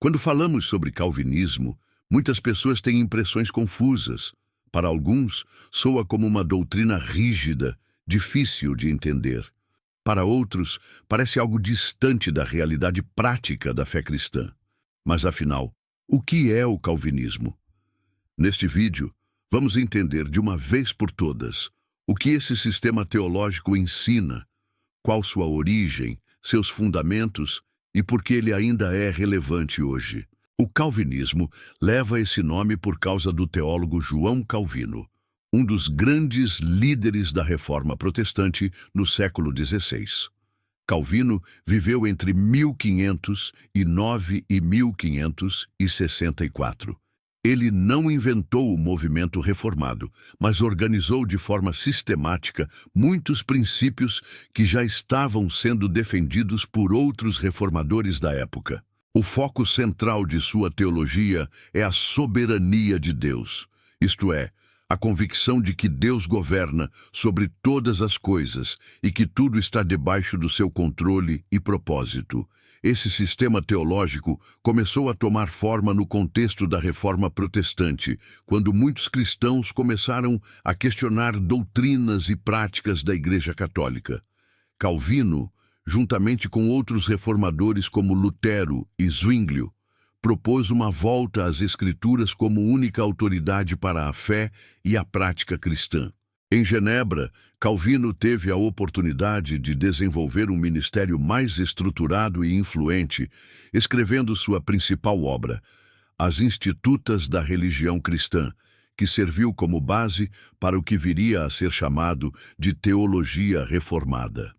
Quando falamos sobre calvinismo, muitas pessoas têm impressões confusas. Para alguns, soa como uma doutrina rígida, difícil de entender. Para outros, parece algo distante da realidade prática da fé cristã. Mas afinal, o que é o calvinismo? Neste vídeo, vamos entender de uma vez por todas o que esse sistema teológico ensina, qual sua origem, seus fundamentos e por que ele ainda é relevante hoje. O calvinismo leva esse nome por causa do teólogo João Calvino, um dos grandes líderes da Reforma Protestante no século XVI. Calvino viveu entre 1509 e 1564. Ele não inventou o movimento reformado, mas organizou de forma sistemática muitos princípios que já estavam sendo defendidos por outros reformadores da época. O foco central de sua teologia é a soberania de Deus, isto é, a convicção de que Deus governa sobre todas as coisas e que tudo está debaixo do seu controle e propósito. Esse sistema teológico começou a tomar forma no contexto da Reforma Protestante, quando muitos cristãos começaram a questionar doutrinas e práticas da Igreja Católica. Calvino, juntamente com outros reformadores como Lutero e Zwinglio, propôs uma volta às Escrituras como única autoridade para a fé e a prática cristã. Em Genebra, Calvino teve a oportunidade de desenvolver um ministério mais estruturado e influente, escrevendo sua principal obra, As Institutas da Religião Cristã, que serviu como base para o que viria a ser chamado de teologia reformada.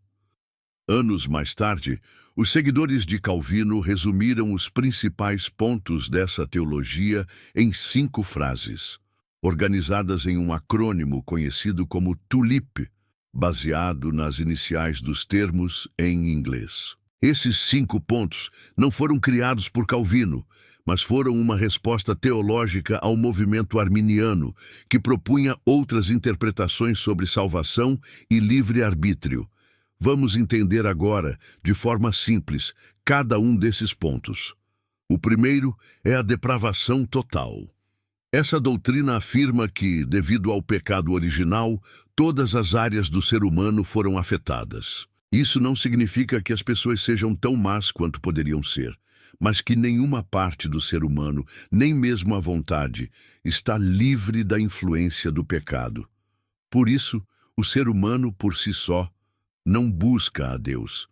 Anos mais tarde, os seguidores de Calvino resumiram os principais pontos dessa teologia em 5 frases, organizadas em um acrônimo conhecido como TULIP, baseado nas iniciais dos termos em inglês. Esses 5 pontos não foram criados por Calvino, mas foram uma resposta teológica ao movimento arminiano, que propunha outras interpretações sobre salvação e livre-arbítrio. Vamos entender agora, de forma simples, cada um desses pontos. O primeiro é a depravação total. Essa doutrina afirma que, devido ao pecado original, todas as áreas do ser humano foram afetadas. Isso não significa que as pessoas sejam tão más quanto poderiam ser, mas que nenhuma parte do ser humano, nem mesmo a vontade, está livre da influência do pecado. Por isso, o ser humano, por si só, não busca a Deus.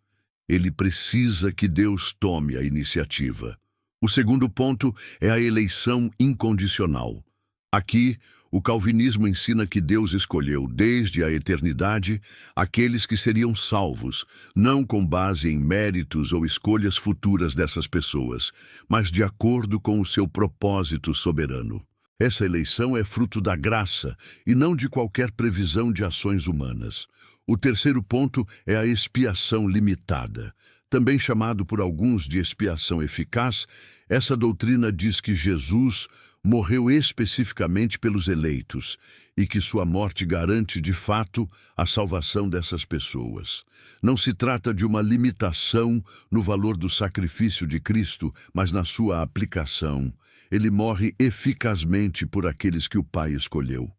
Ele precisa que Deus tome a iniciativa. O segundo ponto é a eleição incondicional. Aqui, o calvinismo ensina que Deus escolheu, desde a eternidade, aqueles que seriam salvos, não com base em méritos ou escolhas futuras dessas pessoas, mas de acordo com o seu propósito soberano. Essa eleição é fruto da graça e não de qualquer previsão de ações humanas. O terceiro ponto é a expiação limitada. Também chamado por alguns de expiação eficaz, essa doutrina diz que Jesus morreu especificamente pelos eleitos e que sua morte garante, de fato, a salvação dessas pessoas. Não se trata de uma limitação no valor do sacrifício de Cristo, mas na sua aplicação. Ele morre eficazmente por aqueles que o Pai escolheu.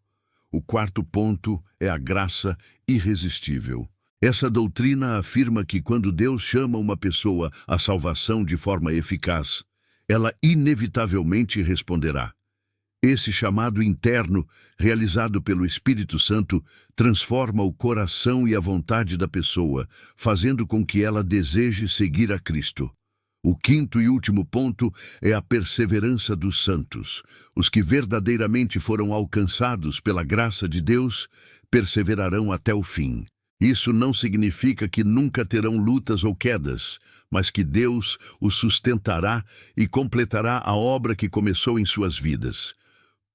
O quarto ponto é a graça irresistível. Essa doutrina afirma que quando Deus chama uma pessoa à salvação de forma eficaz, ela inevitavelmente responderá. Esse chamado interno, realizado pelo Espírito Santo, transforma o coração e a vontade da pessoa, fazendo com que ela deseje seguir a Cristo. O quinto e último ponto é a perseverança dos santos. Os que verdadeiramente foram alcançados pela graça de Deus perseverarão até o fim. Isso não significa que nunca terão lutas ou quedas, mas que Deus os sustentará e completará a obra que começou em suas vidas.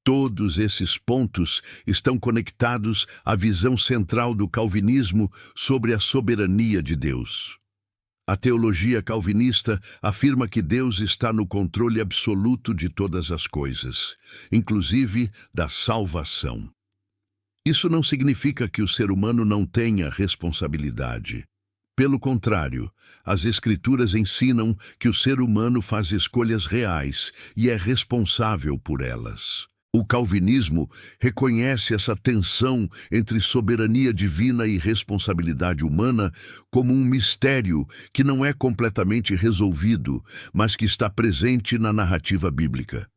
Todos esses pontos estão conectados à visão central do calvinismo sobre a soberania de Deus. A teologia calvinista afirma que Deus está no controle absoluto de todas as coisas, inclusive da salvação. Isso não significa que o ser humano não tenha responsabilidade. Pelo contrário, as Escrituras ensinam que o ser humano faz escolhas reais e é responsável por elas. O calvinismo reconhece essa tensão entre soberania divina e responsabilidade humana como um mistério que não é completamente resolvido, mas que está presente na narrativa bíblica.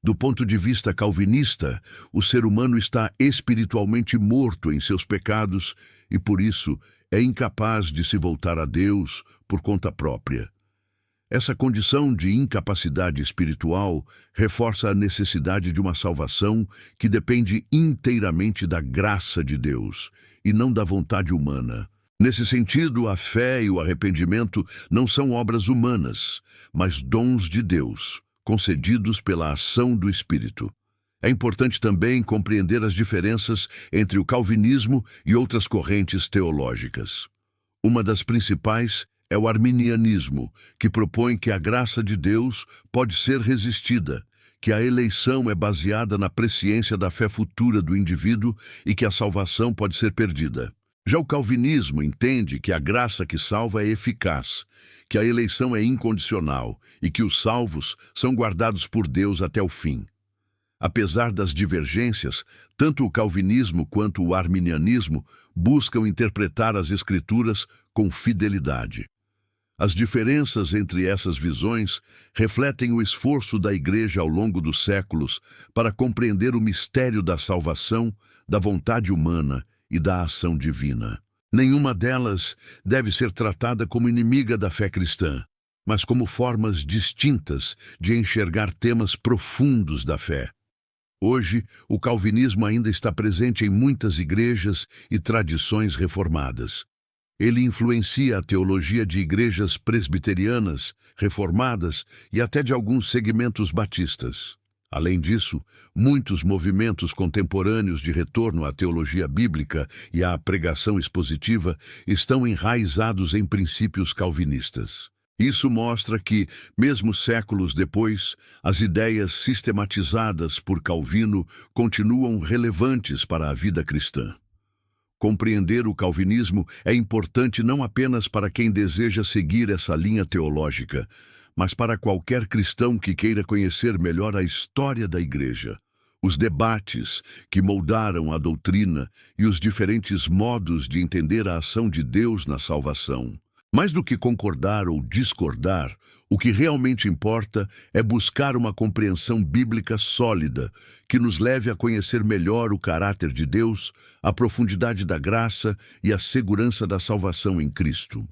Do ponto de vista calvinista, o ser humano está espiritualmente morto em seus pecados e, por isso, é incapaz de se voltar a Deus por conta própria. Essa condição de incapacidade espiritual reforça a necessidade de uma salvação que depende inteiramente da graça de Deus e não da vontade humana. Nesse sentido, a fé e o arrependimento não são obras humanas, mas dons de Deus, concedidos pela ação do Espírito. É importante também compreender as diferenças entre o calvinismo e outras correntes teológicas. Uma das principais é o arminianismo, que propõe que a graça de Deus pode ser resistida, que a eleição é baseada na presciência da fé futura do indivíduo e que a salvação pode ser perdida. Já o calvinismo entende que a graça que salva é eficaz, que a eleição é incondicional e que os salvos são guardados por Deus até o fim. Apesar das divergências, tanto o calvinismo quanto o arminianismo buscam interpretar as Escrituras com fidelidade. As diferenças entre essas visões refletem o esforço da Igreja ao longo dos séculos para compreender o mistério da salvação, da vontade humana e da ação divina. Nenhuma delas deve ser tratada como inimiga da fé cristã, mas como formas distintas de enxergar temas profundos da fé. Hoje, o calvinismo ainda está presente em muitas igrejas e tradições reformadas. Ele influencia a teologia de igrejas presbiterianas, reformadas e até de alguns segmentos batistas. Além disso, muitos movimentos contemporâneos de retorno à teologia bíblica e à pregação expositiva estão enraizados em princípios calvinistas. Isso mostra que, mesmo séculos depois, as ideias sistematizadas por Calvino continuam relevantes para a vida cristã. Compreender o calvinismo é importante não apenas para quem deseja seguir essa linha teológica, mas para qualquer cristão que queira conhecer melhor a história da Igreja, os debates que moldaram a doutrina e os diferentes modos de entender a ação de Deus na salvação. Mais do que concordar ou discordar, o que realmente importa é buscar uma compreensão bíblica sólida que nos leve a conhecer melhor o caráter de Deus, a profundidade da graça e a segurança da salvação em Cristo.